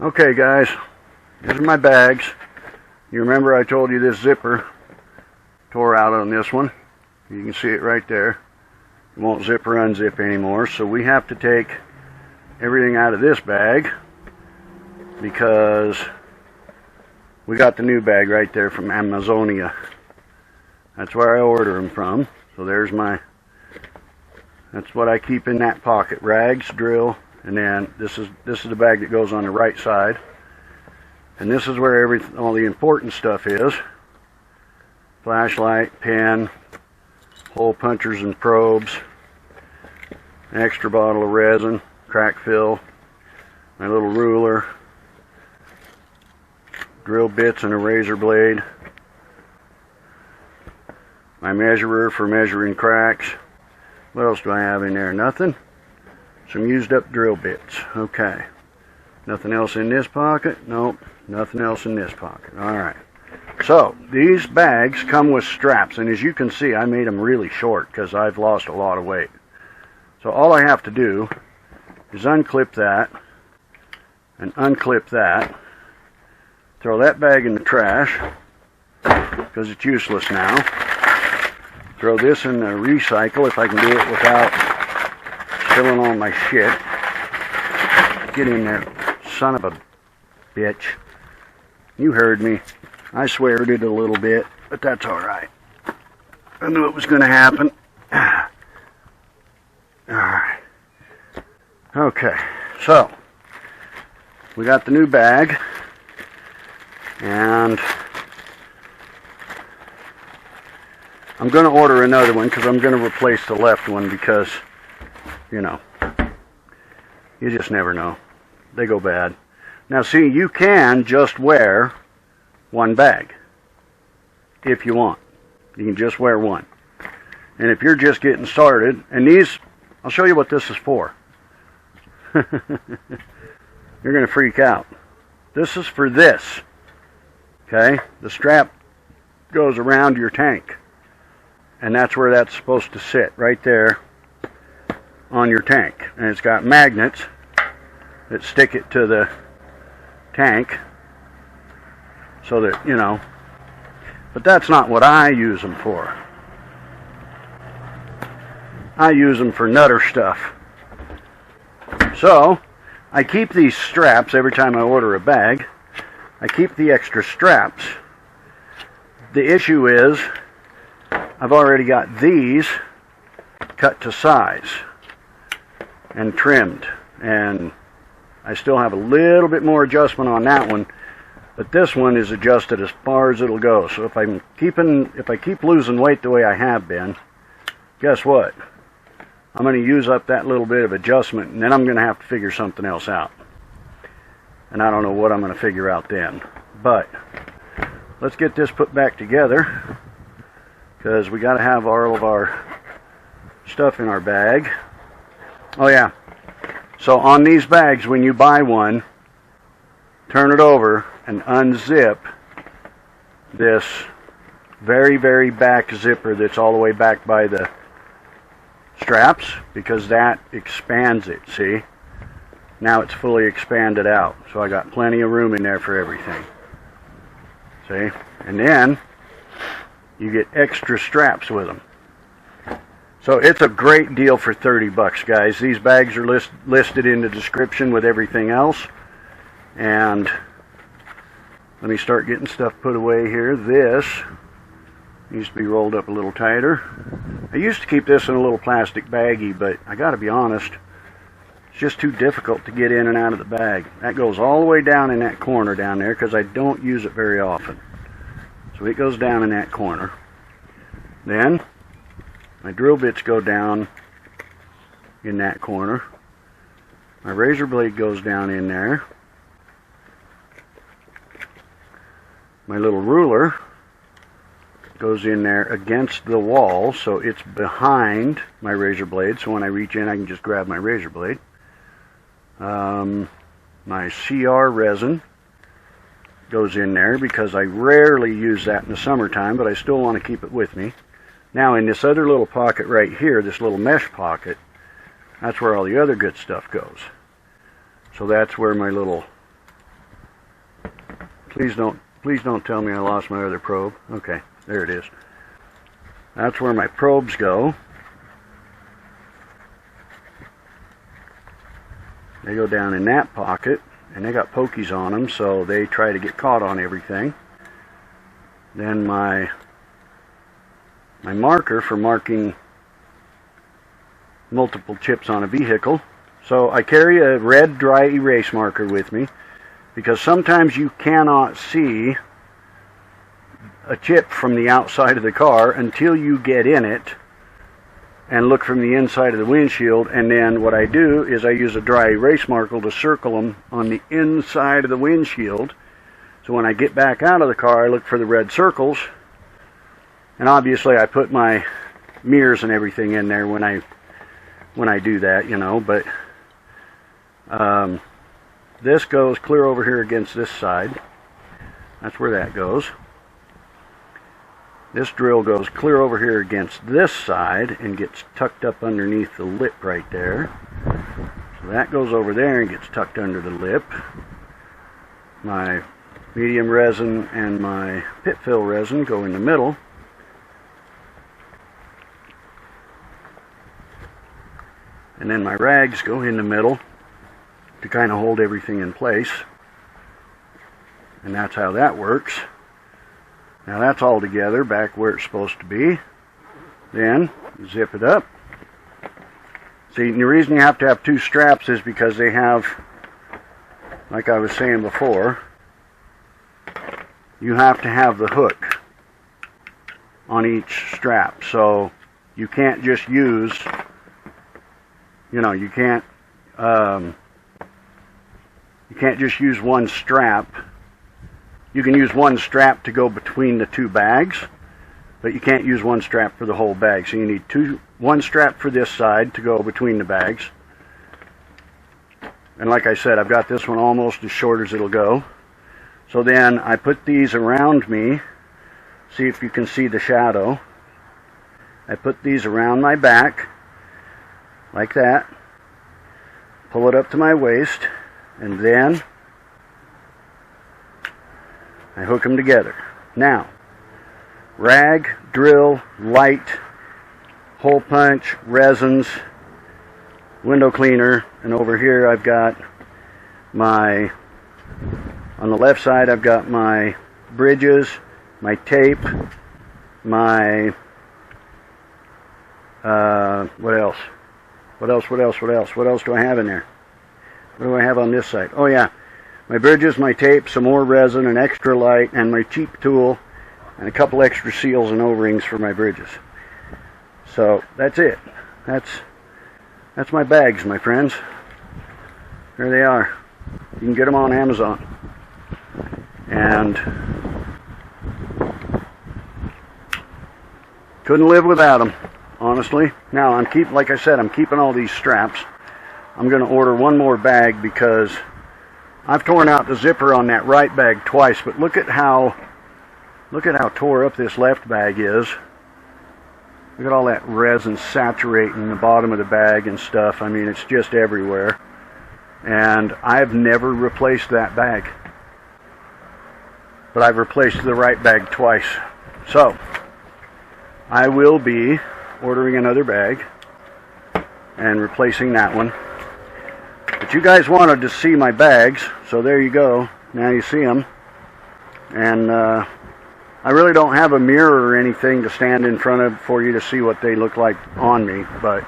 Okay guys, these are my bags. You remember I told you this zipper tore out on this one. You can see it right there. It won't zip or unzip anymore, so we have to take everything out of this bag because we got the new bag right there from Amazonia. That's where I order them from. So there's that's what I keep in that pocket. Rags, drill, and then this is the bag that goes on the right side. And this is where all the important stuff is. Flashlight, pen, hole punchers and probes, an extra bottle of resin, crack fill, my little ruler, drill bits and a razor blade, my measurer for measuring cracks. What else do I have in there? Nothing. Some used up drill bits. Okay. Nothing else in this pocket? Nope. Nothing else in this pocket. Alright. So, these bags come with straps, and as you can see, I made them really short because I've lost a lot of weight. So all I have to do is unclip that and unclip that, throw that bag in the trash because it's useless now, throw this in the recycle if I can do it without spilling all my shit. Get in there, son of a bitch. You heard me. I sweared it a little bit, but that's alright. I knew it was going to happen. Alright. Okay, so we got the new bag, and I'm going to order another one because I'm going to replace the left one because, you know, you just never know. They go bad. Now see, you can just wear one bag if you want. You can just wear one. And if you're just getting started, and these, I'll show you what this is for. You're going to freak out. This is for this. Okay? The strap goes around your tank. And that's where that's supposed to sit, right there on your tank. And it's got magnets that stick it to the tank so that, you know, but that's not what I use them for. I use them for nutter stuff. So I keep these straps every time I order a bag. I keep the extra straps. The issue is I've already got these cut to size and trimmed, and I still have a little bit more adjustment on that one, but this one is adjusted as far as it'll go. So if I keep losing weight the way I have been, guess what? I'm going to use up that little bit of adjustment, and then I'm going to have to figure something else out. And I don't know what I'm going to figure out then. But let's get this put back together, because we got to have all of our stuff in our bag. Oh yeah. So on these bags, when you buy one, turn it over and unzip this very, very back zipper that's all the way back by the straps, because that expands it, see? Now it's fully expanded out. So I got plenty of room in there for everything. See? And then you get extra straps with them. So it's a great deal for 30 bucks, guys. These bags are listed in the description with everything else. And let me start getting stuff put away here. This needs to be rolled up a little tighter. I used to keep this in a little plastic baggie, but I gotta be honest, it's just too difficult to get in and out of the bag. That goes all the way down in that corner down there because I don't use it very often. So it goes down in that corner. Then my drill bits go down in that corner. My razor blade goes down in there. My little ruler goes in there against the wall, so it's behind my razor blade, so when I reach in I can just grab my razor blade. My CR resin goes in there because I rarely use that in the summertime, but I still want to keep it with me. Now in this other little pocket right here, this little mesh pocket, that's where all the other good stuff goes. So that's where my little Please don't tell me I lost my other probe. Okay, there it is. That's where my probes go. They go down in that pocket, and they got pokies on them, so they try to get caught on everything. Then my marker for marking multiple chips on a vehicle. So I carry a red dry erase marker with me, because sometimes you cannot see a chip from the outside of the car until you get in it and look from the inside of the windshield. And then what I do is I use a dry erase marker to circle them on the inside of the windshield. So when I get back out of the car, I look for the red circles. And obviously I put my mirrors and everything in there when I do that, you know. But this goes clear over here against this side. That's where that goes. This drill goes clear over here against this side and gets tucked up underneath the lip right there. So that goes over there and gets tucked under the lip. My medium resin and my pit fill resin go in the middle. And then my rags go in the middle to kind of hold everything in place. And that's how that works. Now that's all together back where it's supposed to be. Then zip it up. See, the reason you have to have two straps is because they have, like I was saying before, you have to have the hook on each strap. So you can't just use, you know, you can't just use one strap. You can use one strap to go between the two bags, but you can't use one strap for the whole bag. So you need one strap for this side to go between the bags. And like I said, I've got this one almost as short as it'll go. So then I put these around me. See if you can see the shadow. I put these around my back, like that. Pull it up to my waist, and then I hook them together. Now, rag, drill, light, hole punch, resins, window cleaner, and over here I've got my, on the left side I've got my bridges, my tape, my, what else? What else do I have in there? What do I have on this side? Oh yeah. My bridges, my tape, some more resin, an extra light, and my cheap tool, and a couple extra seals and O-rings for my bridges. So that's it. That's my bags, my friends. There they are. You can get them on Amazon. And couldn't live without them, honestly. Now like I said, I'm keeping all these straps. I'm going to order one more bag because I've torn out the zipper on that right bag twice, but look at how tore up this left bag is. Look at all that resin saturating the bottom of the bag and stuff. I mean, it's just everywhere. And I've never replaced that bag. But I've replaced the right bag twice. So, I will be ordering another bag and replacing that one. But you guys wanted to see my bags, so there you go. Now you see them. And I really don't have a mirror or anything to stand in front of for you to see what they look like on me, but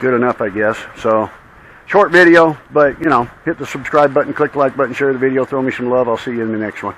good enough, I guess. So, short video, but, you know, hit the subscribe button, click the like button, share the video, throw me some love. I'll see you in the next one.